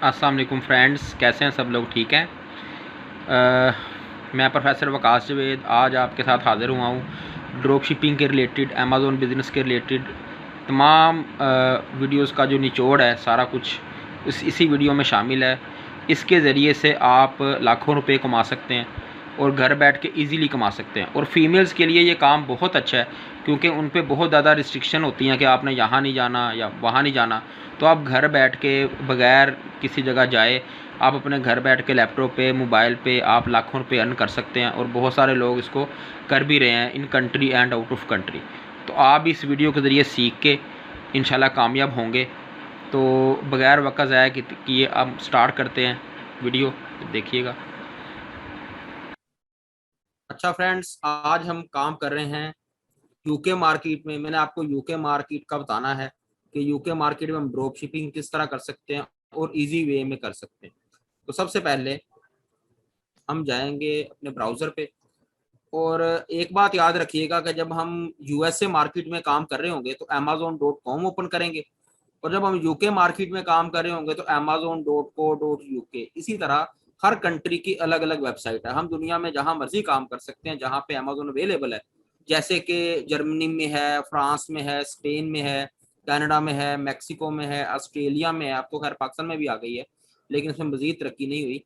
अस्सलाम वालेकुम फ्रेंड्स, कैसे हैं सब लोग? ठीक हैं। मैं प्रोफेसर वकास जवेद आज आपके साथ हाज़िर हुआ हूँ ड्रॉप शिपिंग के रिलेटेड, अमेज़ॉन बिज़नेस के रिलेटेड तमाम वीडियोस का जो निचोड़ है, सारा कुछ इसी वीडियो में शामिल है। इसके ज़रिए से आप लाखों रुपए कमा सकते हैं और घर बैठ के इजीली कमा सकते हैं। और फीमेल्स के लिए ये काम बहुत अच्छा है क्योंकि उन पे बहुत ज़्यादा रिस्ट्रिक्शन होती हैं कि आपने यहाँ नहीं जाना या वहाँ नहीं जाना। तो आप घर बैठ के बगैर किसी जगह जाए, आप अपने घर बैठ के लैपटॉप पे, मोबाइल पे आप लाखों रुपए अर्न कर सकते हैं और बहुत सारे लोग इसको कर भी रहे हैं in country and out of country. तो आप इस वीडियो के ज़रिए सीख के इंशाल्लाह कामयाब होंगे। तो बगैर वक्त ज़ाया किए अब स्टार्ट करते हैं वीडियो, तो देखिएगा। अच्छा फ्रेंड्स, आज हम काम कर रहे हैं यूके मार्केट में। मैंने आपको यूके मार्केट का बताना है कि यूके मार्केट में हम ड्रॉप शिपिंग किस तरह कर सकते हैं और इजी वे में कर सकते हैं। तो सबसे पहले हम जाएंगे अपने ब्राउज़र पे। और एक बात याद रखिएगा कि जब हम यूएसए मार्केट में काम कर रहे होंगे तो amazon.com ओपन करेंगे, और जब हम यूके मार्केट में काम कर रहे होंगे तो amazon.co.uk। इसी तरह हर कंट्री की अलग अलग वेबसाइट है। हम दुनिया में जहां मर्जी काम कर सकते हैं जहां पे अमेजोन अवेलेबल है, जैसे कि जर्मनी में है, फ्रांस में है, स्पेन में है, कनाडा में है, मैक्सिको में है, ऑस्ट्रेलिया में है। अब तो खैर पाकिस्तान में भी आ गई है, लेकिन उसमें मजीद तरक्की नहीं हुई।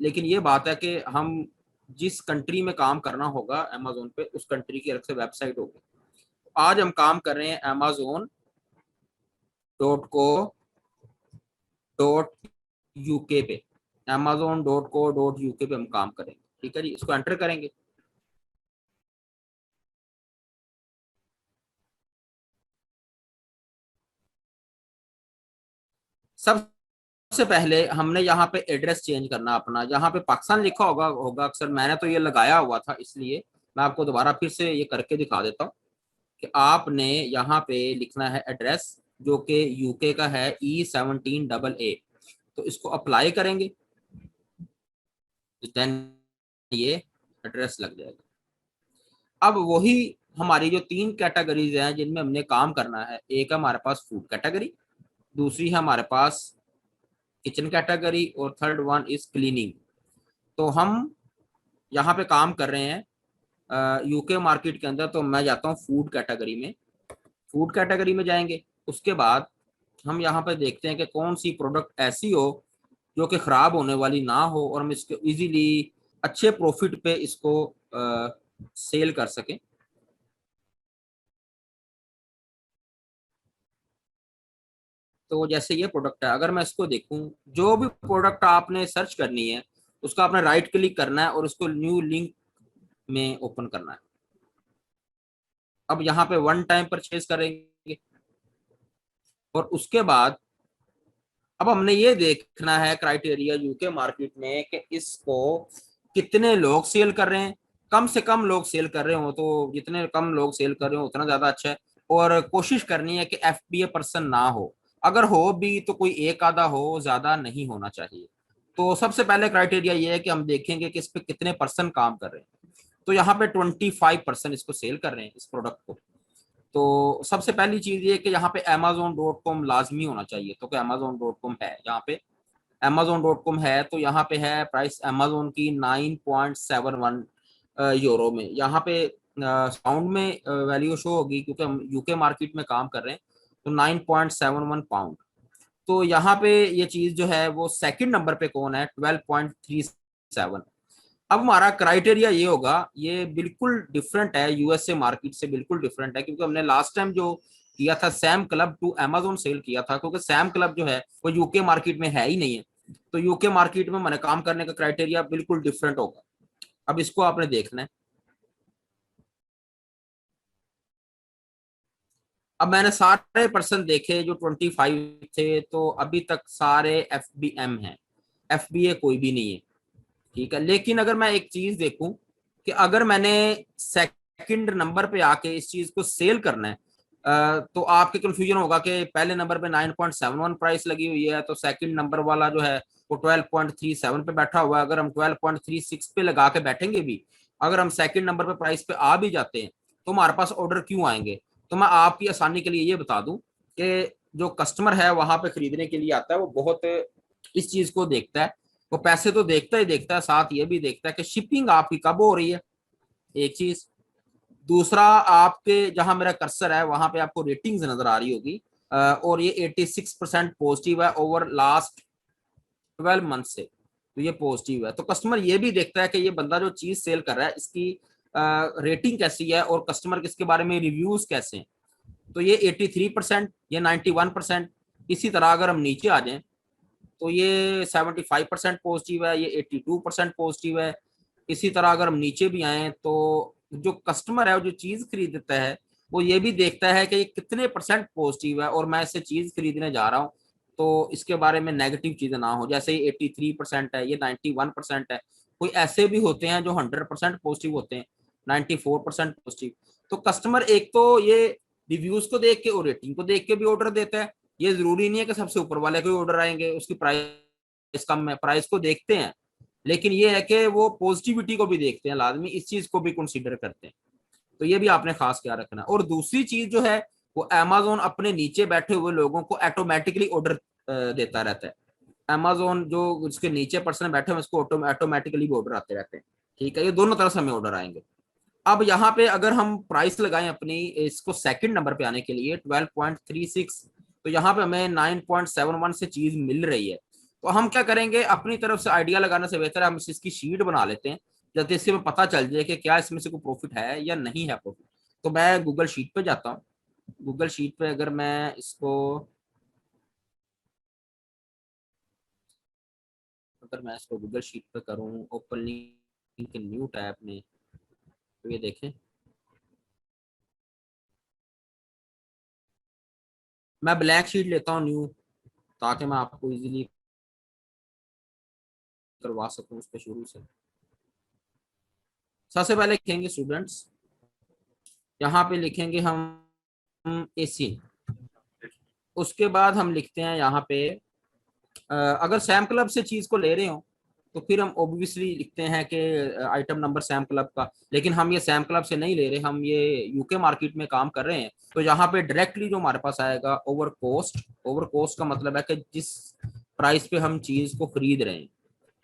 लेकिन ये बात है कि हम जिस कंट्री में काम करना होगा अमेजोन पे, उस कंट्री की अलग से वेबसाइट होगी। आज हम काम कर रहे हैं amazon.co.uk पे। amazon.co.uk पे हम काम करेंगे, ठीक है जी। इसको एंटर करेंगे। सबसे पहले हमने यहाँ पे एड्रेस चेंज करना अपना। यहाँ पे पाकिस्तान लिखा होगा होगा अक्सर, मैंने तो ये लगाया हुआ था, इसलिए मैं आपको दोबारा फिर से ये करके दिखा देता हूँ कि आपने यहाँ पे लिखना है एड्रेस, जो कि यूके का है E17AA। तो इसको अप्लाई करेंगे तो देन ये एड्रेस लग जाएगा। अब वही हमारी जो तीन कैटेगरीज हैं जिनमें हमने काम करना है, एक हमारे पास फूड कैटेगरी, दूसरी है हमारे पास किचन कैटेगरी, और थर्ड वन इज क्लीनिंग। तो हम यहाँ पे काम कर रहे हैं यूके मार्केट के अंदर। तो मैं जाता हूँ फूड कैटेगरी में। फूड कैटेगरी में जाएंगे, उसके बाद हम यहाँ पे देखते हैं कि कौन सी प्रोडक्ट ऐसी हो जो कि खराब होने वाली ना हो और हम इसको इजीली अच्छे प्रॉफिट पे इसको सेल कर सकें। तो जैसे ये प्रोडक्ट है, अगर मैं इसको देखूं, जो भी प्रोडक्ट आपने सर्च करनी है उसका आपने राइट क्लिक करना है और उसको न्यू लिंक में ओपन करना है। अब यहाँ पे वन टाइम परचेज करेंगे और उसके बाद अब हमने ये देखना है क्राइटेरिया यूके मार्केट में कि इसको कितने लोग सेल कर रहे हैं। कम से कम लोग सेल कर रहे हो, तो जितने कम लोग सेल कर रहे हो उतना ज्यादा अच्छा है। और कोशिश करनी है कि FBA पर्सन ना हो, अगर हो भी तो कोई एक आधा हो, ज्यादा नहीं होना चाहिए। तो सबसे पहले क्राइटेरिया ये है कि हम देखेंगे कि इस पे कितने पर्सन काम कर रहे हैं। तो यहाँ पे 25% इसको सेल कर रहे हैं, इस प्रोडक्ट को। तो सबसे पहली चीज ये कि यहाँ पे amazon.com लाजमी होना चाहिए। तो क्या amazon.com है? यहाँ पे amazon.com है, तो यहाँ पे है प्राइस amazon की 9.71 यूरो में। यहाँ पे पाउंड में वैल्यू शो होगी क्योंकि हम यूके मार्केट में काम कर रहे हैं। तो 9.71 पाउंड। तो यहाँ पे ये चीज जो है वो सेकंड नंबर पे कौन है? 12.37। अब हमारा क्राइटेरिया ये होगा, ये बिल्कुल डिफरेंट है यूएसए मार्केट से, बिल्कुल डिफरेंट है, क्योंकि हमने लास्ट टाइम जो किया था Sam club to Amazon sale किया था, क्योंकि सैम क्लब जो है वो यूके मार्केट में है ही नहीं है। तो यूके मार्केट में मैंने काम करने का क्राइटेरिया बिल्कुल डिफरेंट होगा। अब इसको आपने देखना है। अब मैंने सारे पर्सन देखे जो 25 थे, तो अभी तक सारे FBM हैं, FBA कोई भी नहीं है, ठीक है। लेकिन अगर मैं एक चीज देखूं कि अगर मैंने सेकंड नंबर पे आके इस चीज को सेल करना है, तो आपके कंफ्यूजन होगा कि पहले नंबर पे 9.71 प्राइस लगी हुई है, तो सेकंड नंबर वाला जो है वो 12.37 पे बैठा हुआ है। अगर हम 12.36 पे लगा के बैठेंगे भी, अगर हम सेकंड नंबर पे प्राइस पे आ भी जाते हैं, तो हमारे पास ऑर्डर क्यों आएंगे? तो मैं आपकी आसानी के लिए ये बता दूं कि जो कस्टमर है वहां पे खरीदने के लिए आता है वो बहुत इस चीज को देखता है। वो पैसे तो देखता ही देखता है, साथ ये भी देखता है कि शिपिंग आपकी कब हो रही है, एक चीज। दूसरा, आपके जहां मेरा कर्सर है वहां पे आपको रेटिंग्स नजर आ रही होगी, और ये 86% पॉजिटिव है ओवर लास्ट 12 मंथ से, तो ये पॉजिटिव है। तो कस्टमर ये भी देखता है कि ये बंदा जो चीज सेल कर रहा है इसकी रेटिंग कैसी है और कस्टमर किसके बारे में रिव्यूज कैसे हैं। तो ये 83%, ये 91%। इसी तरह अगर हम नीचे आ जाएं तो ये 75% पॉजिटिव है, ये 82% पॉजिटिव है। इसी तरह अगर हम नीचे भी आए तो जो कस्टमर है, जो चीज खरीदता है, वो ये भी देखता है कि ये कितने परसेंट पॉजिटिव है और मैं इससे चीज खरीदने जा रहा हूँ तो इसके बारे में नेगेटिव चीजें ना हो। जैसे ये 83% है, ये 91% है। कोई ऐसे भी होते हैं जो 100% पॉजिटिव होते हैं, 94% पॉजिटिव। तो कस्टमर एक तो ये रिव्यूज को देख के और रेटिंग को देख के भी ऑर्डर देता है। ये जरूरी नहीं है कि सबसे ऊपर वाले को ऑर्डर आएंगे, उसकी प्राइस कम है, प्राइस को देखते हैं, लेकिन ये है कि वो पॉजिटिविटी को भी देखते हैं, लाजमी इस चीज को भी कंसीडर करते हैं। तो ये भी आपने खास ख्याल रखना। और दूसरी चीज जो है, वो अमेजोन अपने नीचे बैठे हुए लोगों को ऑटोमेटिकली ऑर्डर देता रहता है। अमेजोन जो उसके नीचे पर्सन बैठे हुए उसको ऑटोमेटिकली भी ऑर्डर आते रहते हैं। ठीक है, ये दोनों तरफ से हमें ऑर्डर आएंगे। अब यहाँ पे अगर हम प्राइस लगाएं अपनी, इसको सेकंड नंबर पे आने के लिए 12.36, तो यहाँ पे हमें 9.71 से चीज मिल रही है। तो हम क्या करेंगे, अपनी तरफ से आइडिया लगाने से बेहतर है हम इसकी शीट बना लेते हैं, जैसे इससे हमें पता चल जाए कि क्या इसमें से कोई प्रॉफिट है या नहीं है प्रॉफिट। तो मैं गूगल शीट पे जाता हूँ। गूगल शीट पे अगर मैं इसको, गूगल शीट पे करूँ ओपन लिंक न्यू टैब में, तो ये देखें, मैं ब्लैक शीट लेता हूँ न्यू, ताकि मैं आपको इजीली करवा सकूं उस पर शुरू से। सबसे पहले लिखेंगे स्टूडेंट्स, यहाँ पे लिखेंगे हम एसी। उसके बाद हम लिखते हैं यहाँ पे, अगर सैम क्लब से चीज को ले रहे हो तो फिर हम ऑब्वियसली लिखते हैं कि आइटम नंबर सैम क्लब का। लेकिन हम ये सैम क्लब से नहीं ले रहे, हम ये यूके मार्केट में काम कर रहे हैं। तो यहाँ पे डायरेक्टली जो हमारे पास आएगा ओवर कोस्ट। ओवर कोस्ट का मतलब है कि जिस प्राइस पे हम चीज को खरीद रहे हैं।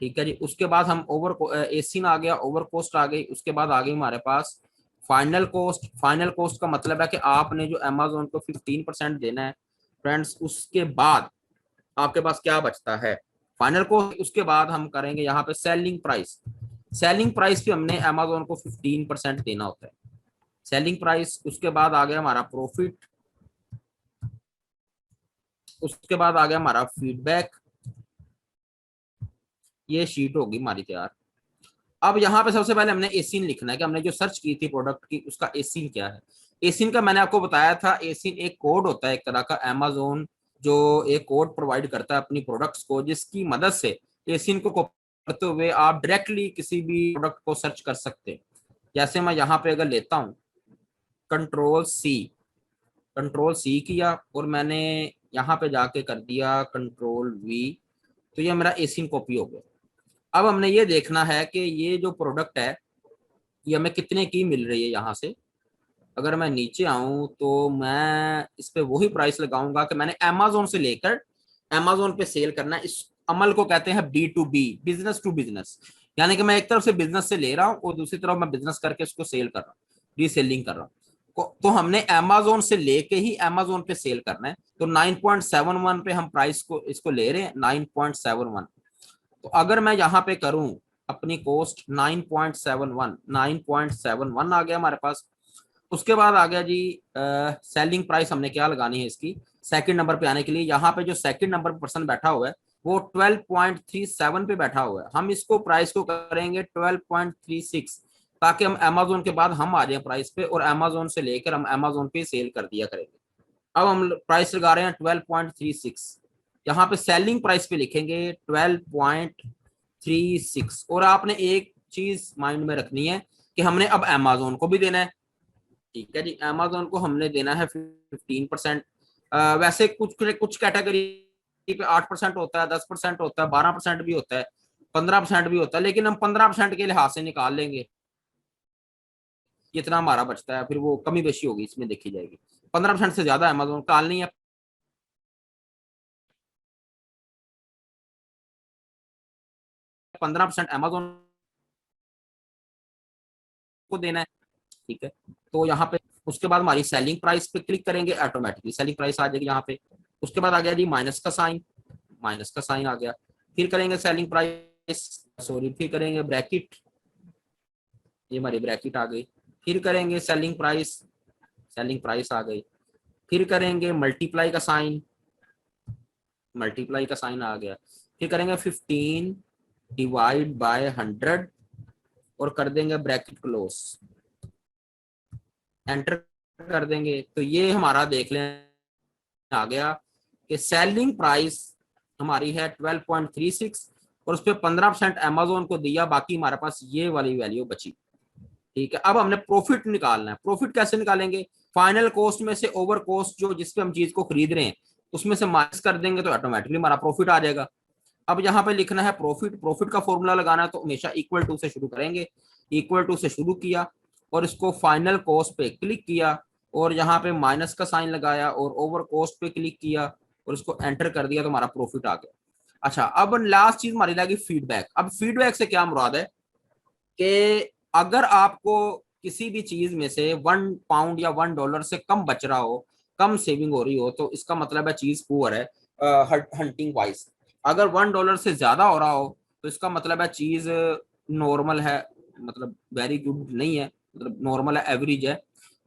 ठीक है जी। उसके बाद हम ओवर एसिन आ गया, ओवर कोस्ट आ गई। उसके बाद आ गई हमारे पास फाइनल कोस्ट। फाइनल कोस्ट का मतलब है कि आपने जो अमेजोन को 15% देना है फ्रेंड्स, उसके बाद आपके पास क्या बचता है फाइनल को। उसके बाद हम करेंगे यहाँ पे सेलिंग प्राइस। सेलिंग प्राइस पे हमने अमेजोन को 15% देना होता है, सेलिंग प्राइस। उसके बाद आ गया हमारा प्रॉफिट। उसके बाद आ गया हमारा फीडबैक। ये शीट होगी हमारी तैयार। अब यहाँ पे सबसे पहले हमने एसिन लिखना है कि हमने जो सर्च की थी प्रोडक्ट की, उसका एसिन क्या है। एसिन का मैंने आपको बताया था, एसिन एक कोड होता है एक तरह का। अमेजोन जो एक कोड प्रोवाइड करता है अपनी प्रोडक्ट्स को, जिसकी मदद से एसिन को करते हुए आप डायरेक्टली किसी भी प्रोडक्ट को सर्च कर सकते हैं। जैसे मैं यहाँ पे अगर लेता हूँ कंट्रोल सी, कंट्रोल सी किया और मैंने यहाँ पे जाके कर दिया कंट्रोल वी, तो ये मेरा एसिन कॉपी हो गया। अब हमने ये देखना है कि ये जो प्रोडक्ट है ये हमें कितने की मिल रही है। यहाँ से अगर मैं नीचे आऊं तो मैं इस पे वही प्राइस लगाऊंगा कि मैंने अमेजोन से लेकर अमेजोन पे सेल करना है। इस अमल को कहते हैं B2B, बिजनेस टू बिजनेस। यानी कि मैं एक तरफ से बिजनेस से ले रहा हूँ और दूसरी तरफ मैं बिजनेस करके उसको सेल कर रहा हूँ, रीसेलिंग कर रहा हूँ। तो हमने अमेजोन से लेके ही अमेजोन पे सेल करना है। तो 9.71 पे हम प्राइस को इसको ले रहे हैं, 9.71। तो अगर मैं यहाँ पे करूं अपनी कोस्ट 9.71, 9.71 आ गया हमारे पास। उसके बाद आ गया जी सेलिंग प्राइस हमने क्या लगानी है इसकी सेकंड नंबर पे आने के लिए। यहाँ पे जो सेकंड नंबर पर्सन बैठा हुआ है वो 12.37 पे बैठा हुआ है। हम इसको प्राइस को करेंगे 12.36, ताकि हम अमेजोन के बाद हम आ जाए प्राइस पे और अमेजोन से लेकर हम अमेजोन पे सेल कर दिया करेंगे। अब हम प्राइस लगा रहे हैं 12.36। यहाँ पे सेलिंग प्राइस पे लिखेंगे 12.36। और आपने एक चीज माइंड में रखनी है कि हमने अब अमेजोन को भी देना है। ठीक है जी, अमेजोन को हमने देना है 15%। वैसे कुछ कुछ कैटेगरी पे 8% होता है, 10% होता है, 12% भी होता है, 15% भी होता है। लेकिन हम 15% के लिहाज से निकाल लेंगे, जितना हमारा बचता है फिर वो कमी बेशी होगी इसमें देखी जाएगी। 15% से ज्यादा अमेजोन काल नहीं है। 15% अमेजोन को देना है, ठीक है। तो यहाँ पे उसके बाद हमारी सेलिंग प्राइस पे क्लिक करेंगे, ऑटोमेटिकली सेलिंग प्राइस आ जाएगी यहाँ पे। उसके बाद आ गया जी माइनस का साइन, माइनस का साइन आ गया। फिर करेंगे सेलिंग प्राइस, सॉरी, फिर करेंगे ब्रैकेट, ये हमारी ब्रैकेट आ गई। फिर करेंगे सेलिंग प्राइस, सेलिंग प्राइस आ गई। फिर करेंगे मल्टीप्लाई का साइन, मल्टीप्लाई का साइन आ गया। फिर करेंगे 15 डिवाइड बाय 100 और कर देंगे ब्रैकेट क्लोज, एंटर कर देंगे। तो ये हमारा देख लें आ गया कि सेलिंग प्राइस हमारी है 12.36 और उस पर 15% अमेजोन को दिया, बाकी हमारे पास ये वाली वैल्यू बची, ठीक है। अब हमने प्रॉफिट निकालना है। प्रॉफिट कैसे निकालेंगे? फाइनल कॉस्ट में से ओवर कॉस्ट जो जिस पे हम चीज को खरीद रहे हैं उसमें से माइनस कर देंगे तो ऑटोमेटिकली हमारा प्रॉफिट आ जाएगा। अब यहाँ पे लिखना है प्रॉफिट, प्रॉफिट का फॉर्मूला लगाना है तो हमेशा इक्वल टू से शुरू करेंगे। इक्वल टू से शुरू किया और इसको फाइनल कॉस्ट पे क्लिक किया और यहाँ पे माइनस का साइन लगाया और ओवर कॉस्ट पे क्लिक किया और इसको एंटर कर दिया तो हमारा प्रॉफिट आ गया। अच्छा, अब लास्ट चीज हमारी लगी फीडबैक। अब फीडबैक से क्या मुराद है कि अगर आपको किसी भी चीज में से 1 पाउंड या $1 से कम बच रहा हो, कम सेविंग हो रही हो, तो इसका मतलब है चीज पुअर है हंटिंग वाइज। अगर $1 से ज्यादा हो रहा हो तो इसका मतलब है चीज नॉर्मल है, मतलब वेरी गुड नहीं है, मतलब नॉर्मल है, एवरेज है।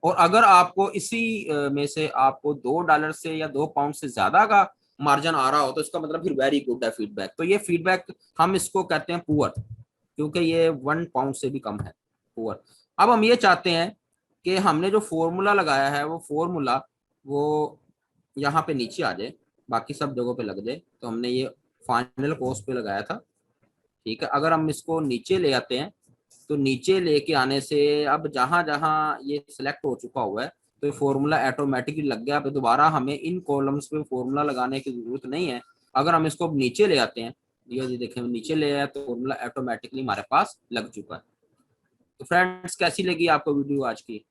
और अगर आपको इसी में से आपको $2 से या 2 पाउंड से ज्यादा का मार्जिन आ रहा हो तो इसका मतलब फिर वेरी गुड है फीडबैक। तो ये फीडबैक हम इसको कहते हैं पुअर, क्योंकि ये 1 पाउंड से भी कम है, पुअर। अब हम ये चाहते हैं कि हमने जो फॉर्मूला लगाया है वो फॉर्मूला वो यहाँ पे नीचे आ जाए, बाकी सब जगहों पे लग जाए। तो हमने ये फाइनल कॉस्ट पे लगाया था, ठीक है। अगर हम इसको नीचे ले आते हैं तो नीचे लेके आने से अब जहां जहां ये सिलेक्ट हो चुका हुआ है तो ये फॉर्मूला ऑटोमेटिकली लग गया। अब दोबारा हमें इन कॉलम्स पे फॉर्मूला लगाने की जरूरत नहीं है। अगर हम इसको नीचे ले आते हैं, ये देखें नीचे ले आया तो फॉर्मूला ऑटोमेटिकली हमारे पास लग चुका है। तो फ्रेंड्स, कैसी लगी आपको वीडियो आज की?